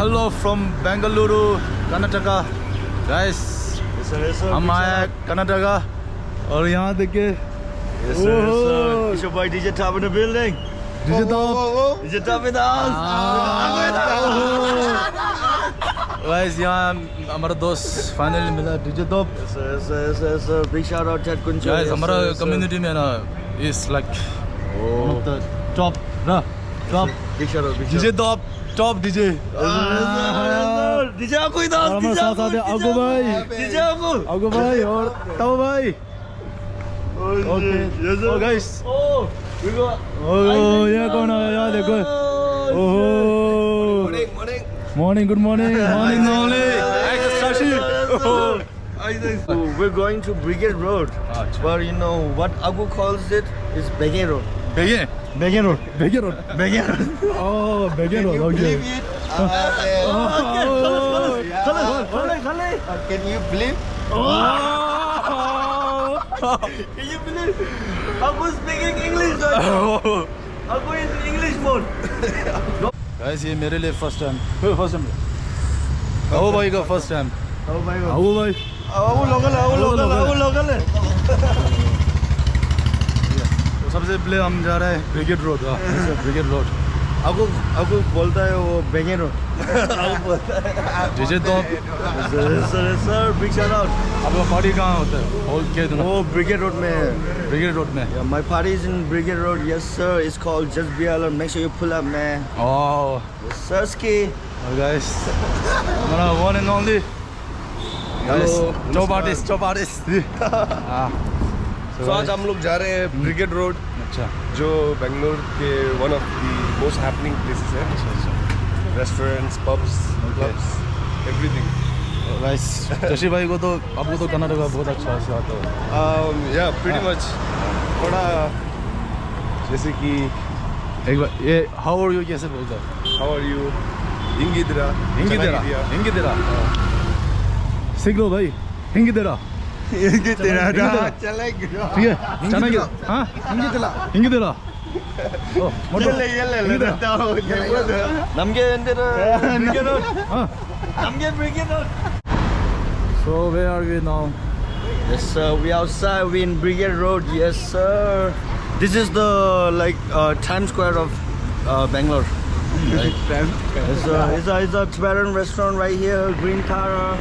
hello from Bangalore Karnataka guys. Yes sir. हम आए कर्नाटका और यहाँ देखिए Yes sir. It's your boy DJ Top in the building. DJ Top DJ Top in the house. guys यहाँ हमारा दोस्त finally मिला DJ Top. Yes sir. Big shout out to Kunchok. guys हमारा community में ना is like one of the top top Big shout out. DJ top DJ. DJ आपको इधर. हमारे साथ साथ आगो भाई. DJ आपको. आगो भाई और तब भाई. Okay. Yes sir. Oh guys. Oh. We got. Oh ये कौन है यार देखो. Oh. Morning. Good morning. Morning. So we're going to Brigade Road, but you know what Agu calls it is Begay Road. Begay Road. Oh, Begay Road. Okay. Can you believe? Can you believe? Agu speaking English. Agu is in English mode. Guys, ये मेरे लिए first time. आओ भाई का first time. आओ भाई. आओ local है. तो सबसे पहले हम जा रहे हैं brigade road. Brigade road. Agu बोलता है वो Begay Road. Agu बोलता है. DJ Top. Sir, big shout out. आपका party कहाँ होता है? All के दिन. वो Brigade Road में है. Brigade Road में. Yeah, my party is in Brigade Road. Yes sir. It's called Just BL. Make sure you pull up, man. Oh. Yes sir, ski. Oh guys. हमारा one and only. Guys, top artist. So आज हम लोग जा रहे हैं brigade road, अच्छा. जो बेंगलोर के one of the most happening places है. Restaurants, pubs, clubs, everything. Guys Shashi भाई को तो आपको तो कर्नाटका बहुत अच्छा से आता है. या प्रीटी मच. थोड़ा जैसे कि एक बार ये हाउ आर यू कैसे बोलता है? हाउ आर यू, हिंगिदेरा सीख लो भाई. हिंगिदेरा चलेगा. ठीक है. चलेगा. हाँ हिंगिदेरा. ನಮ್ಗೆ Brigade Road. So where are we now? Yes sir, we outside. We in Brigade Road. Yes sir. This is the Times Square of Bangalore. It's a Tibetan restaurant right here, Green Tara,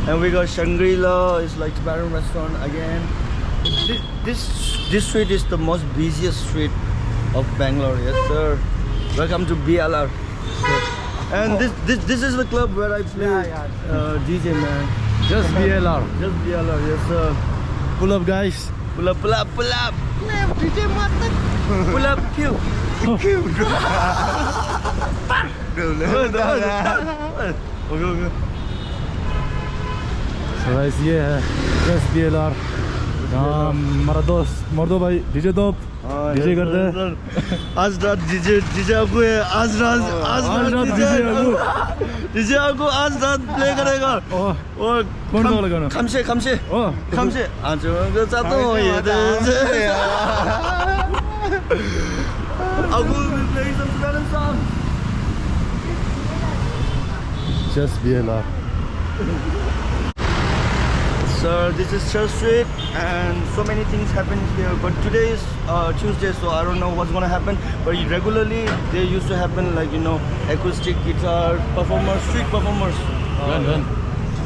and we got Shangri-La. It's like Tibetan restaurant again. This street is the most busiest street of Bangalore. Yes sir. Welcome to BLR. And this is the club where I play DJ, man. Just BLR. Just BLR. Yes sir. Pull up guys. Pull up. DJ Matak. Pull up, Q. Okay. So guys ये है Just BLR. यहाँ हमारा दोस्त मर्दो भाई DJ Top DJ करते हैं. आज रात DJ आपको है. आज रात DJ आपको आज रात प्ले करेगा. और कौन सा वाला गाना? खमसे आज मैं चाहता हूँ ये आपको भी play some Tibetan song. Just BLR. Sir, this is Church Street and so many things happen here, but today is Tuesday, so I don't know what's gonna happen, but regularly they used to happen acoustic guitar performers, street performers. When?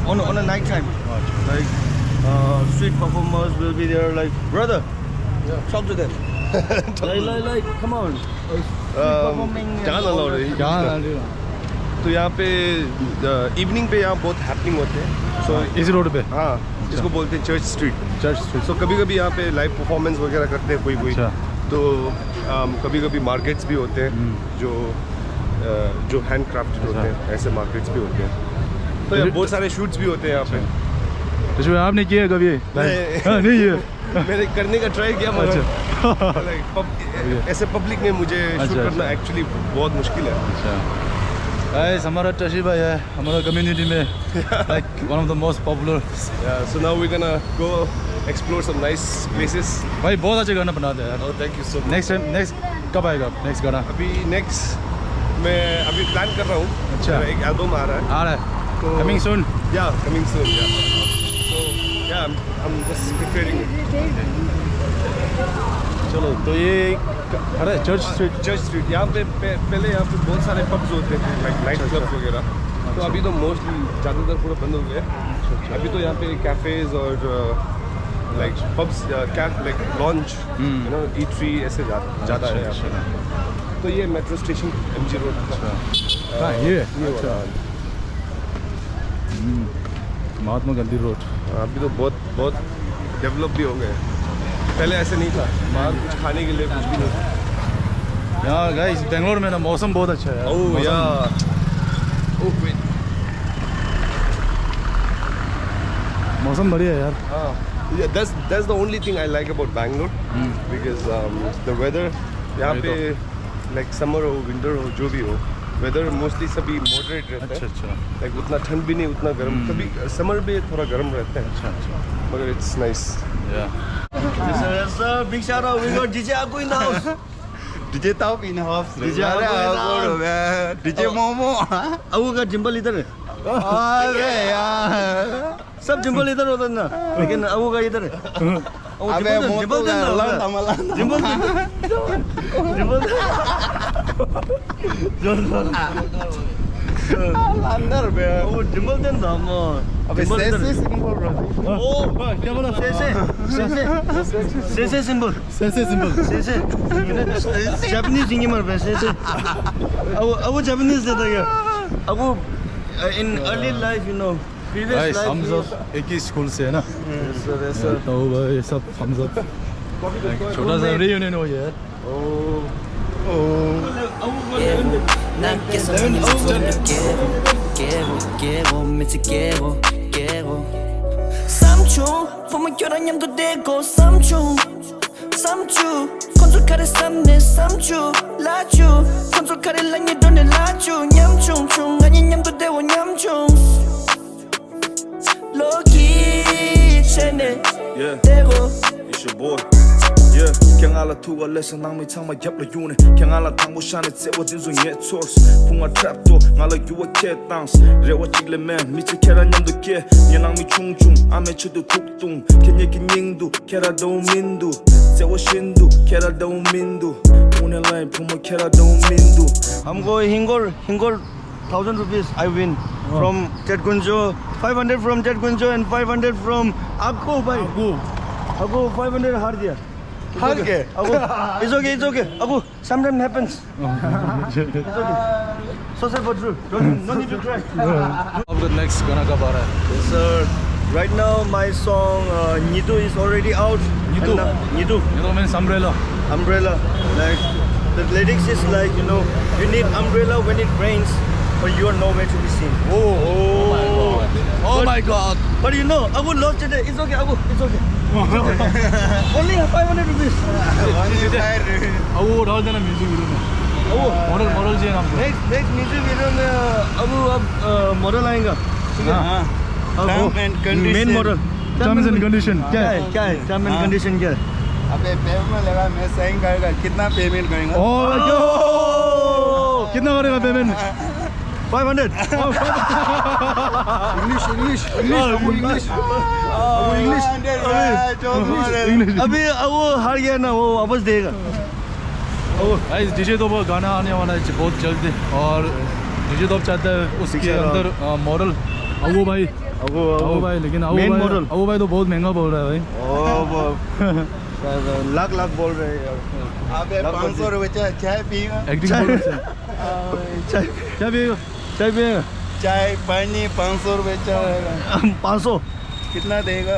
On a night time. Street performers will be there brother, talk to them. Come on. तो यहाँ पे evening पे यहाँ बहुत happening होते हैं. सो इस road पे. हाँ, इसको बोलते हैं चर्च स्ट्रीट. सो कभी कभी यहाँ पे लाइव परफॉर्मेंस वगैरह करते हैं कोई. तो कभी कभी मार्केट्स भी होते हैं जो हैंड क्राफ्टेड होते हैं. ऐसे मार्केट्स भी होते हैं. तो बहुत सारे शूट्स भी होते हैं यहाँ पे. तो आपने किया कभी? नहीं है. मैंने करने का ट्राई किया मगर ऐसे पब्लिक में मुझे शूट करना एक्चुअली बहुत मुश्किल है. Guys, हमारा टशी भाई है हमारा कम्युनिटी में one of the most popular. Yeah, so now we're gonna go explore some nice places. भाई बहुत अच्छे गाना बनाते हैं यार. Oh, thank you so much. Next कब आएगा next गाना? अभी next मैं अभी प्लान कर रहा हूँ। अच्छा। मेरा एक एल्बम आ रहा है। आ रहा है कमिंग सून। या कमिंग सून या। तो या I'm just preparing it. चलो तो ये अरे चर्च स्ट्रीट यहाँ पे पहले यहाँ पे बहुत सारे पब्स होते थे लाइक नाइट क्लब्स वगैरह। तो अभी तो मोस्टली ज़्यादातर पूरा बंद हो गया। अभी तो यहाँ पे कैफ़ेज़ और like pubs like launch you know eatery ऐसे ज़्यादा है यहाँ पे। तो ये मेट्रो स्टेशन MG रोड का ये वाला। महात्मा गांधी रोड। अभी तो बहुत डेवलप भी हो गए। पहले ऐसे नहीं था, बाहर कुछ खाने के लिए कुछ भी नहीं था। यहाँ गाइस बेंगलोर में ना मौसम बहुत अच्छा है। ओह या मौसम बढ़िया है यार। हाँ, that's the only thing I like about Bangalore because the weather यहाँ पे like summer हो winter हो जो भी हो weather mostly सभी moderate रहता है। अच्छा like उतना ठंड भी नहीं उतना गर्म, कभी summer भी थोड़ा गर्म रहता है। अच्छा मगर it's nice। Yes, sir. Big shout out. We got DJ Aku in the house. DJ Top in house. DJ Aku DJ Momo. Aku का जिम्बल इधर है। अरे यार सब जिम्बल इधर होता है ना, लेकिन अबू का इधर है। अबे मोटो का लंडा जिम्बल अंदर बे वो जिम्बल देन था म अबे से सिंबल रहा ओ क्या बोला से सिंबल से जापानीज इंगी मर पे से अब जापानीज देता क्या अब in early life you know previous guys life हम सब एक ही स्कूल से है ना। तो ये सब हम सब छोटा सा रियूनियन हो गया है। 난 계속 깨고 삼촌 보면 결혼염도 되고 삼촌 콘솔카레 삼네 삼주 라주 콘솔카레 랑이 돈에 라주 냠충충 아닌 냠도 되고 냠충 로기 체네 되고 It's your boy. Yeah, keng ala tuwa lesa nang mi tang ma yap la yune. Keng ala tang mo shane tse wa din zo nye tors. Punga trap to ngala yuwa ke tangs. Rewa chigle man, mi che kera nyam do ke. Nye nang mi chung chung, ame che do kuk tung. Kenye ki nying du, kera do mindu. Tse wa shindu, kera do mindu. Une line puma kera do mindu. हमको हिंगोर 1000 rupees I win from Kunchok, 500 from Kunchok and 500 from आपको भाई आपको 500 हार दिया हार गए it's okay आपको sometimes happens it's okay so say for true no need to cry अब तो नेक्स्ट गाना कब आ रहा है? yes sir right now my song Nidu is already out Nidu means umbrella like the lyrics is like you know you need umbrella when it rains but you are nowhere to be seen Oh my god. but you know I would love today it's okay it's okay only 500 rupees अब वो डाल देना music video में। Model चाहिए हमको। next music video में अब model आएगा ठीक है Term and condition. Main model terms and condition क्या है? क्या है टर्म एंड कंडीशन क्या है अबे पेमेंट लगा मैं साइन करेगा कितना पेमेंट करेंगे कितना करेगा पेमेंट? 500 इंग्लिश अभी अब वो हार गया ना वो वापस देगा गाइस डीजे तो वो गाना आने वाला है बहुत जल्द और डीजे तो चाहता है उसके अंदर मॉडल अबू भाई लेकिन अबू भाई तो बहुत महंगा बोल रहा है भाई लाख बोल रहे हैं यार अबे 500 रुपए चाय पिएगा एक्टिंग बोल रहे हैं। क्या पिएगा? चाय पिएगा चाय पानी 500 रुपए चाय 500 कितना देगा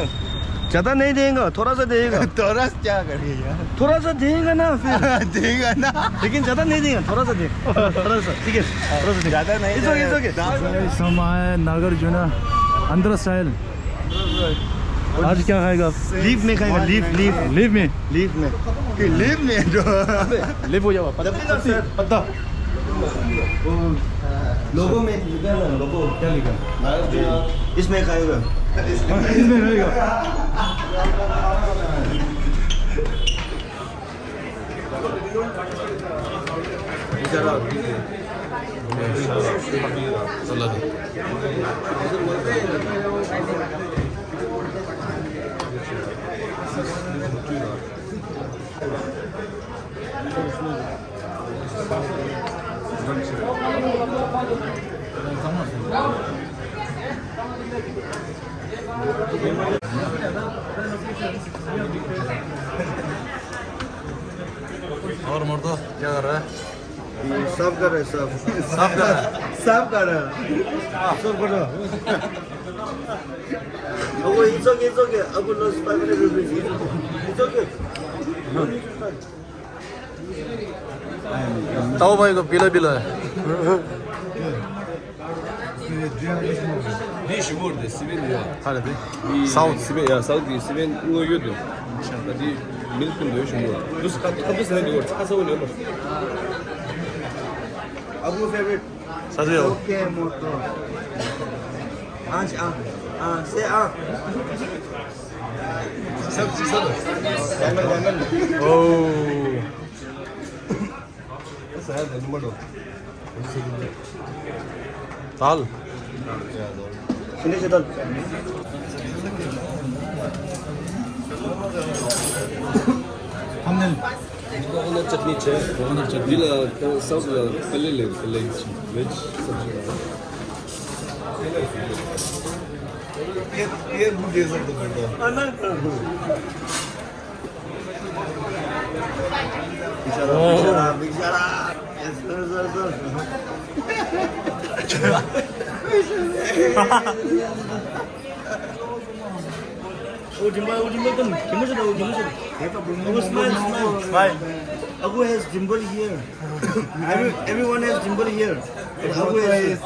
ज़्यादा नहीं देगा थोड़ा सा देगा थोड़ा क्या करेगा थोड़ा सा देगा ना फिर देगा ना लेकिन ज़्यादा नहीं देगा थोड़ा सा देगा थोड़ा सा ठीक है थोड़ा सा ज्यादा नहीं It's okay. समय नागार्जुन आंध्र स्टाइल। आज क्या खाएगा? लीव में खाएगा लीव में लीव में जो लिव हो जाओ पत्ता लोगों में लिखा ना लोगों क्या लिखा? इसमें खाएगा इसमें खाएगा। सलाद और मर्दो क्या कर रहा है सब कर रहे सब साफ कर रहा है सब कर रहे सब कर रहे it's okay अब lost 500 rupees it's okay ताऊ भाई को पीला पीला है Ne işi bu orada? Siben ya. Hadi South Siben ya. South değil. Siben uyuyordu. Hadi milkun diyor şimdi. Dus kapısı ne diyor? Çıkasa oynuyor mu? Abu favorite सही हो okay moto say diamond oh dal finish it all हमने Coconut chutney છે. Coconut chutney. Dila sauce पल्ले ले veg सब्जी. ये बुढ़े सब तो करता बिचारा yes sir Dimple come. Abu smile. Abu has dimple here. Everyone has dimple here. But Abu has.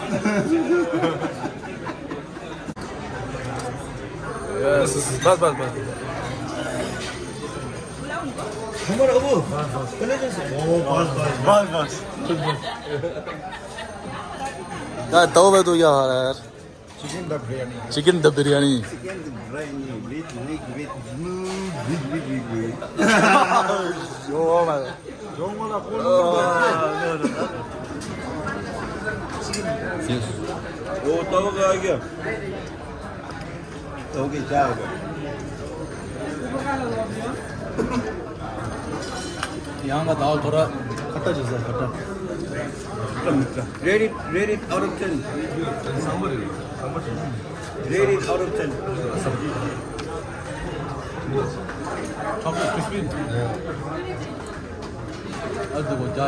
Yes, बस बस बस Come on, Abu. बस यार ताऊ भाई तो क्या हाल है यार चिकन द बिरयानी चिकन दम बिरयानी Chicken biryani with ओ भाई वो तव आ गया तव के क्या होगा यहाँ का दाल थोड़ा खट्टा जैसा खट्टा rate it out of 10 rate it out of 10 chocolate crispy अब देखो जा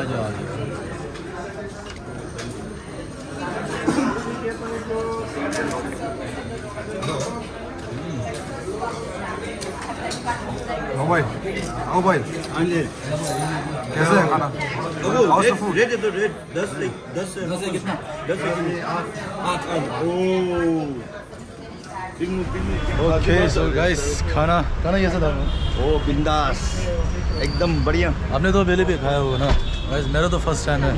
आओ भाई कैसे है खाना rate it 10 कितना 10 ओके सो गाइस खाना कैसा था ओ बिंदास एकदम बढ़िया आपने तो पहले भी खाया होगा ना गाइस मेरा तो फर्स्ट टाइम है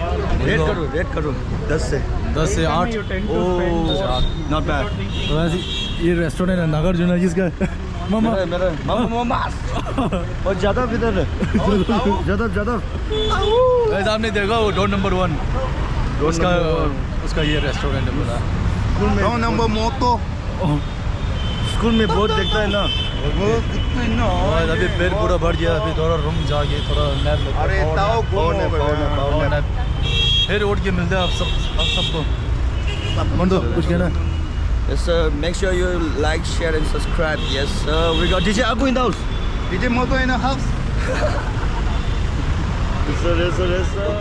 रेट करो 10 से 10 से 8 ओ नॉट बैड तो वैसे ये रेस्टोरेंट है नगर जुनाजिस का मामा मामा और ज्यादा इधर ज्यादा गाइस आपने देखा वो डोर नंबर 1 उसका ये रेस्टोरेंट है पूरा दो नंबर मोतो स्कूल में बहुत देखता है ना और अभी पेट पूरा भर गया अभी थोड़ा रूम जाके थोड़ा नैप लेते अरे ताओ और नैप फिर उठ के मिलते हैं आप सबको मंदो कुछ कहना Yes sir, make sure you like, share and subscribe. Yes sir, we got DJ Abu in the house. DJ Moto in house Yes sir.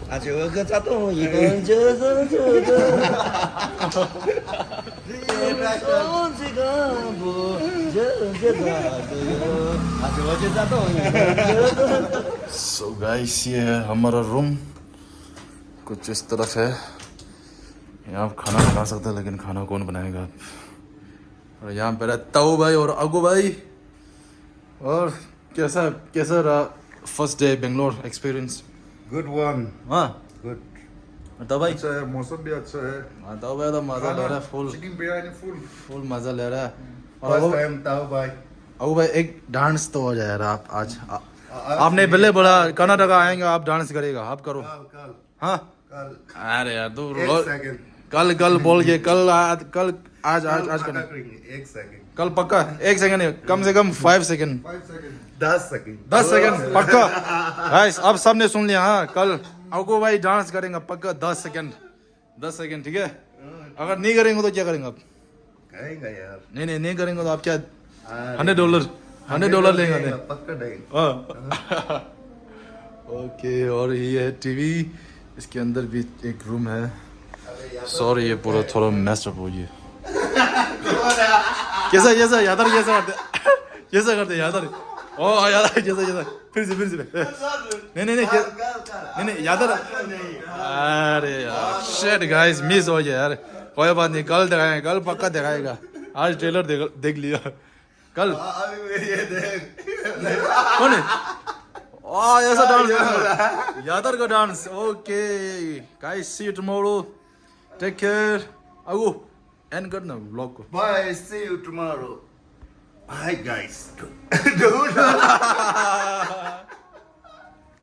아 저거 자동 이건 저거 so guys ये है हमारा रूम कुछ इस तरफ है यहाँ आप खाना खा सकते हैं लेकिन खाना कौन बनाएगा और यहाँ पे है ताऊ भाई और अगू भाई और कैसा रहा first day Bangalore experience good one हाँ गुड ताऊ भाई अच्छा है मौसम भी अच्छा है हाँ ताऊ भाई तो मज़ा ले रहा है फुल चिकन बिरयानी फुल मज़ा ले रहा है फर्स्ट टाइम ताऊ भाई अबू भाई एक डांस तो हो जाए यार आप आज आपने पहले बोला कर्नाटका आएंगे आप डांस करेगा आप करो हाँ अरे यार तू कल कल बोल के कल आज करना एक सेकंड कल पक्का 1 सेकंड नहीं कम से कम 5 सेकंड 10 सेकंड 10 सेकंड पक्का गाइस अब सबने सुन लिया हाँ कल अबू भाई डांस करेंगे पक्का 10 सेकंड ठीक है अगर नहीं करेंगे तो क्या करेंगे आप कहेंगे यार नहीं करेंगे तो आप क्या $100 लेंगे पक्का देंगे ओके और ये है टीवी इसके अंदर भी एक रूम है सॉरी ये पूरा थोड़ा मैस अप हो गया कैसा यादर कैसा करते यादर ओ यादर कैसा फिर से नहीं यादर अरे यार शिट गाइस मिस हो गया यार कोई बात नहीं कल दिखाएंगे कल पक्का दिखाएगा आज ट्रेलर देख लिया कल कौन है ऐसा डांस यादर का dance okay guys see you tomorrow take care अगो एंड करना व्लॉग को bye see you tomorrow hi guys